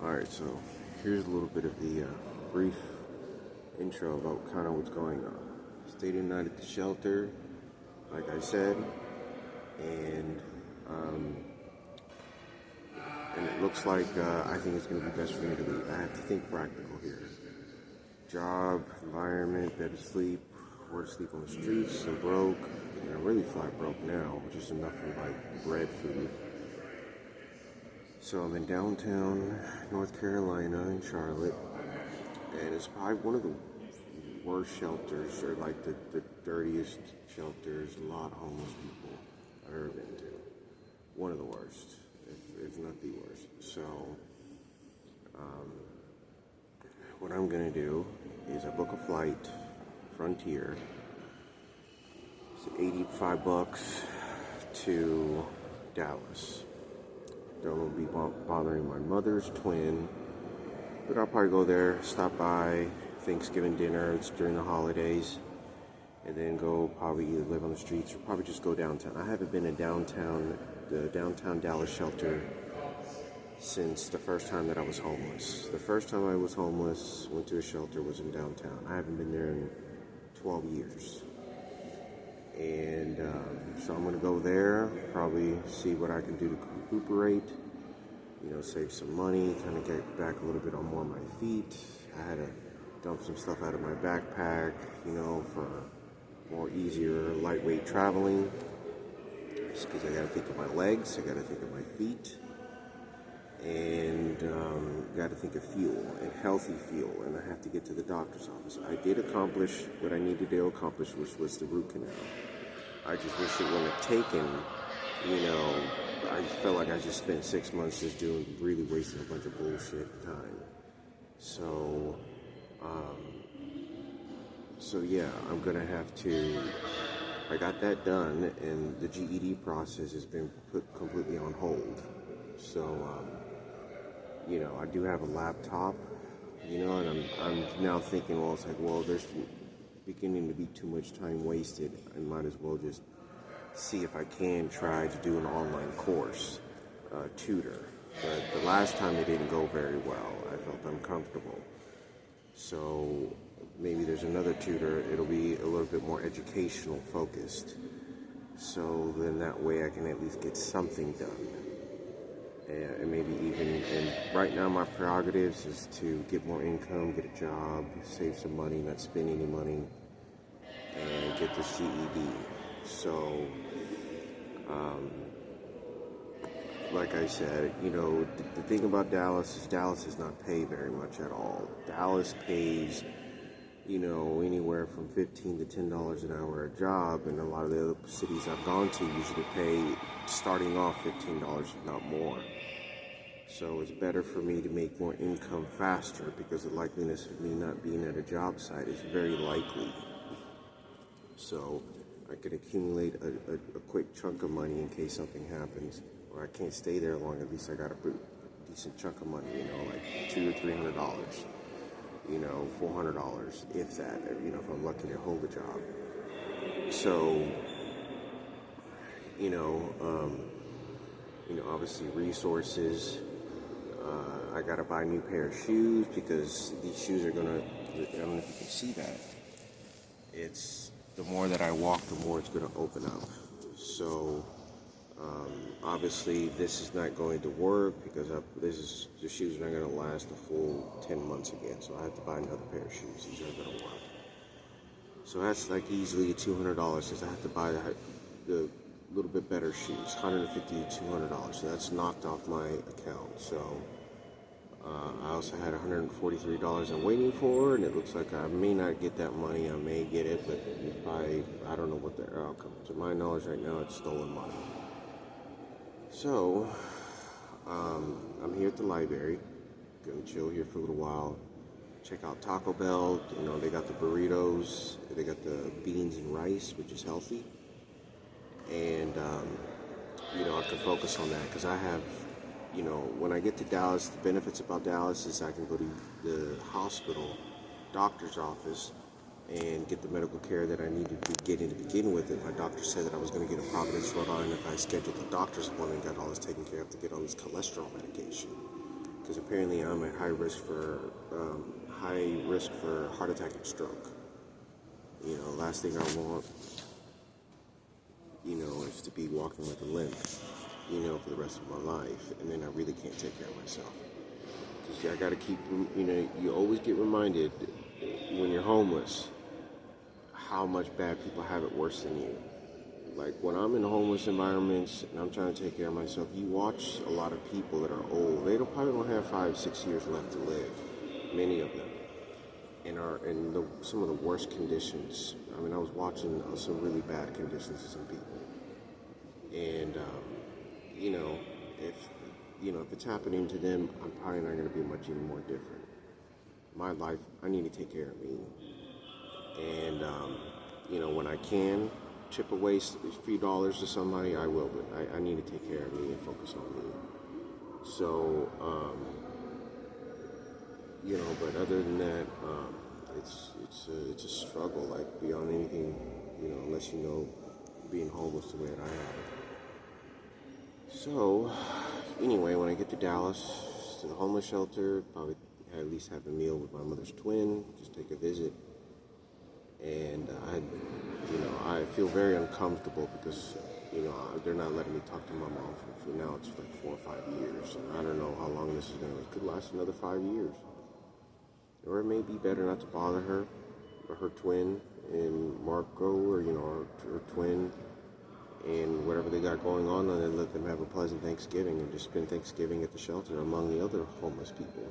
Alright, so here's a little bit of the brief intro about kind of what's going on. Stayed the night at the shelter, like I said, and it looks like I think it's going to be best for me to leave. I have to think practical here. Job, environment, bed to sleep, where to sleep on the streets. I'm broke. I'm really flat broke now, just enough for like bread food. So I'm in downtown North Carolina in Charlotte, and it's probably one of the worst shelters, or like the dirtiest shelters, a lot of homeless people I've ever been to. One of the worst, if not the worst. So what I'm gonna do is I book a flight, Frontier. It's $85 to Dallas. Don't be bothering my mother's twin, but I'll probably go there, stop by Thanksgiving dinner. It's during the holidays, and then go probably either live on the streets or probably just go downtown. I haven't been in the downtown Dallas shelter since the first time that I was homeless. The first time I was homeless, went to a shelter, was in downtown. I haven't been there in 12 years. And so I'm going to go there, probably see what I can do to recuperate, save some money, kind of get back a little bit on more of my feet. I had to dump some stuff out of my backpack, for more easier, lightweight traveling. Just because I got to think of my legs, I got to think of my feet, and got to think of fuel, and healthy fuel, and I have to get to the doctor's office. I did accomplish what I needed to accomplish, which was the root canal. I just wish it wouldn't have taken, I just felt like I just spent 6 months just really wasting a bunch of bullshit time. So yeah, I'm gonna have to, I got that done, and the GED process has been put completely on hold. So, I do have a laptop, and I'm now thinking, there's beginning to be too much time wasted. I might as well just see if I can try to do an online course, tutor. But the last time it didn't go very well. I felt uncomfortable. So maybe there's another tutor. It'll be a little bit more educational focused. So then that way I can at least get something done. And maybe and right now my prerogatives is to get more income, get a job, save some money, not spend any money, and get this GED. So, like I said, the thing about Dallas does not pay very much at all. Dallas pays, anywhere from $15 to $10 an hour a job, and a lot of the other cities I've gone to usually pay starting off $15, if not more. So it's better for me to make more income faster, because the likeliness of me not being at a job site is very likely. So I could accumulate a quick chunk of money in case something happens, or I can't stay there long. At least I got a decent chunk of money, like $200 or $300, $400, if that, if I'm lucky to hold a job. So, obviously resources. I gotta buy a new pair of shoes, because these shoes are gonna, I don't know if you can see that. It's, the more that I walk, the more it's gonna open up. So, obviously this is not going to work, because the shoes are not gonna last the full 10 months again. So I have to buy another pair of shoes. These aren't gonna work. So that's like easily $200, because I have to buy the little bit better shoes, $150 to $200. So that's knocked off my account. So I also had $143 I'm waiting for, and it looks like I may not get that money. I may get it, but I don't know what the outcome. To my knowledge right now, it's stolen money. So I'm here at the library. Gonna chill here for a little while. Check out Taco Bell. They got the burritos. They got the beans and rice, which is healthy. And I can focus on that, because I have, when I get to Dallas, the benefits about Dallas is I can go to the hospital, doctor's office, and get the medical care that I needed to be getting to begin with. And my doctor said that I was going to get a Providence, Rhode Island, if I scheduled a doctor's appointment, got all this taken care of, to get on this cholesterol medication. because apparently I'm at high risk for heart attack and stroke. Last thing I want, is to be walking with a limp, for the rest of my life, and then I really can't take care of myself. Because I got to keep, you always get reminded when you're homeless how much bad people have it worse than you. Like when I'm in homeless environments and I'm trying to take care of myself, you watch a lot of people that are old. They probably don't have 5-6 years left to live, many of them, and are in some of the worst conditions. I mean, I was watching some really bad conditions of some people, and if it's happening to them, I'm probably not going to be much any more different. My life, I need to take care of me, and when I can chip away a few dollars to somebody, I will, but I need to take care of me and focus on me. So, but other than that, it's a struggle, like beyond anything, unless being homeless the way that I am. So, anyway, when I get to Dallas, to the homeless shelter, probably at least have a meal with my mother's twin, just take a visit. And I feel very uncomfortable because, they're not letting me talk to my mom for now. It's like 4 or 5 years. And I don't know how long this is going to, it could last another 5 years. Or it may be better not to bother her, or her twin, and Marco, or, her twin, and whatever they got going on, and then let them have a pleasant Thanksgiving and just spend Thanksgiving at the shelter among the other homeless people.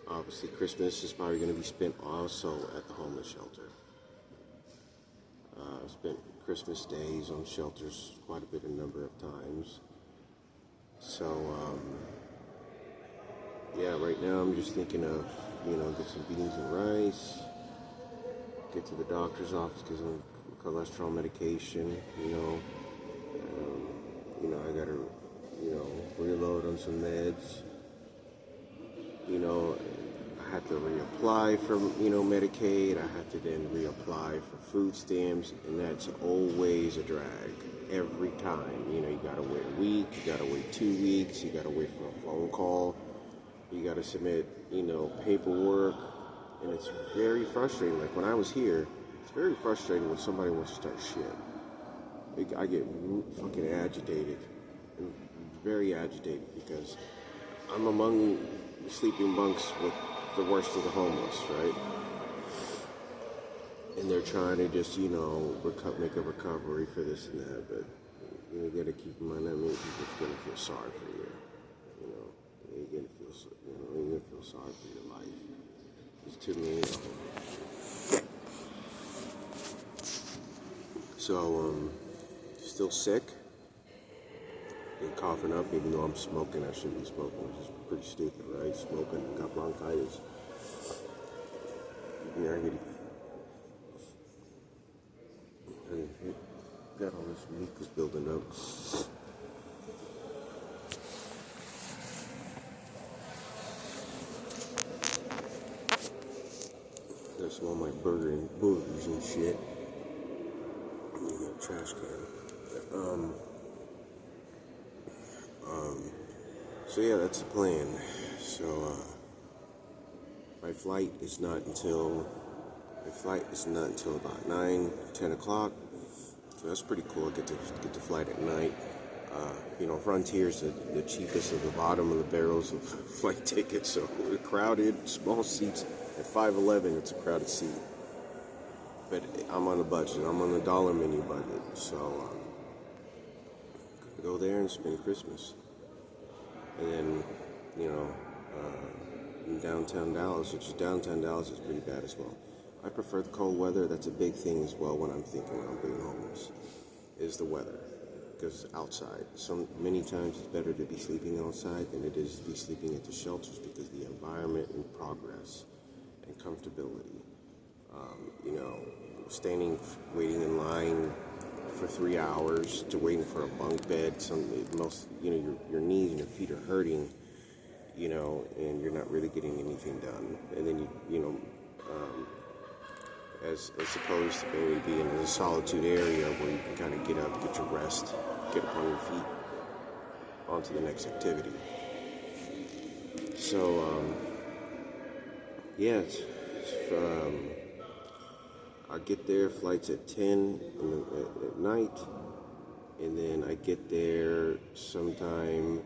Obviously, Christmas is probably going to be spent also at the homeless shelter. I've spent Christmas days on shelters quite a number of times. So, right now I'm just thinking of, get some beans and rice, get to the doctor's office, get some cholesterol medication, I gotta, reload on some meds. I have to reapply for, Medicaid. I have to then reapply for food stamps, and that's always a drag every time. You gotta wait a week, you gotta wait 2 weeks, you gotta wait for a phone call, you gotta submit, paperwork, and it's very frustrating. Like when I was here, it's very frustrating when somebody wants to start shit. I get fucking agitated, and very agitated, because I'm among sleeping bunks with the worst of the homeless, right? And they're trying to just, make a recovery for this and that, but you gotta keep in mind that many people's gonna feel sorry for you. You're gonna feel sorry for your life. There's too many of them. So, still sick. And coughing up, even though I'm smoking. I shouldn't be smoking, which is pretty stupid, right? Smoking, I got bronchitis. I got all this mucus building up. Got some of my burgers and shit. Trash can. So yeah, that's the plan. So my flight is not until about 9-10 o'clock. So that's pretty cool. I get to flight at night. Frontier's the cheapest of the bottom of the barrels of flight tickets. So we're crowded, small seats. At 511, it's a crowded seat. But I'm on a budget. I'm on the dollar menu budget. So gonna go there and spend Christmas. And then, in downtown Dallas, which is downtown Dallas is pretty bad as well. I prefer the cold weather. That's a big thing as well when I'm thinking about being homeless, is the weather. Because outside, many times it's better to be sleeping outside than it is to be sleeping at the shelters, because the environment and progress and comfortability. Standing, waiting in line for 3 hours to waiting for a bunk bed. Your knees and your feet are hurting, and you're not really getting anything done. And then as opposed to maybe being in a solitude area where you can kind of get up, get your rest, get up on your feet. on to the next activity. So, yeah, I get there, flight's at 10 at night, and then I get there sometime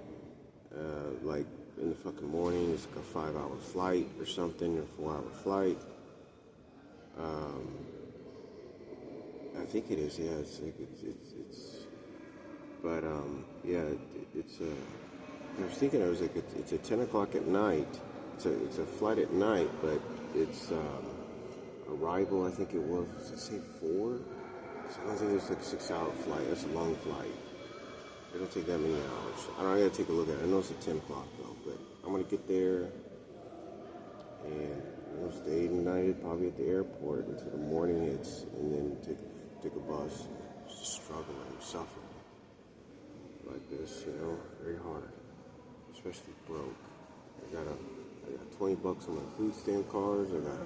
like in the fucking morning. It's like a 5-hour flight or something, or 4-hour flight. I think it is, yeah. It's like but yeah, it's I was thinking, I was like, it's at 10 o'clock at night. It's a flight at night, but it's arrival, I think it was, does it say 4? So I don't think it's like a 6-hour flight. That's a long flight. It don't take that many hours. I gotta take a look at it. I know it's at 10 o'clock though, but I'm gonna get there and stay the night probably at the airport until the morning hits, and then take a bus. Just struggling, suffering like this, very hard, especially broke. I got 20 bucks on my food stamp cards. I got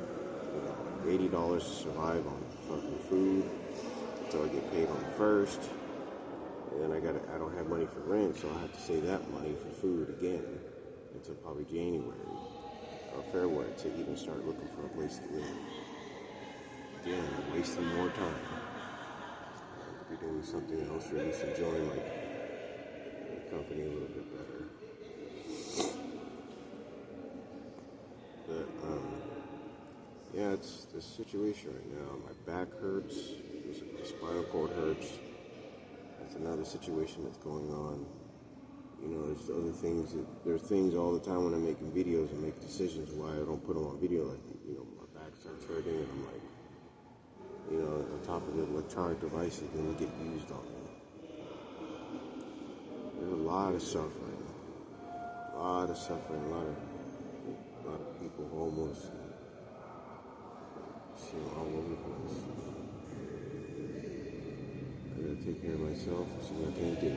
$80 to survive on fucking food until I get paid on the first. And then I don't have money for rent, so I have to save that money for food again until probably January or February to even start looking for a place to live. Again, I'm wasting more time. I could be doing something else, or at least enjoying my company a little bit better. But yeah, it's the situation right now. My back hurts. My spinal cord hurts. That's another situation that's going on. There's other things there's things all the time when I'm making videos and make decisions why I don't put them on video. Like, my back starts hurting, and I'm like, on top of the electronic devices didn't get used on me. There's a lot of suffering, a lot of people homeless, all over the place. I gotta take care of myself and see what I can do.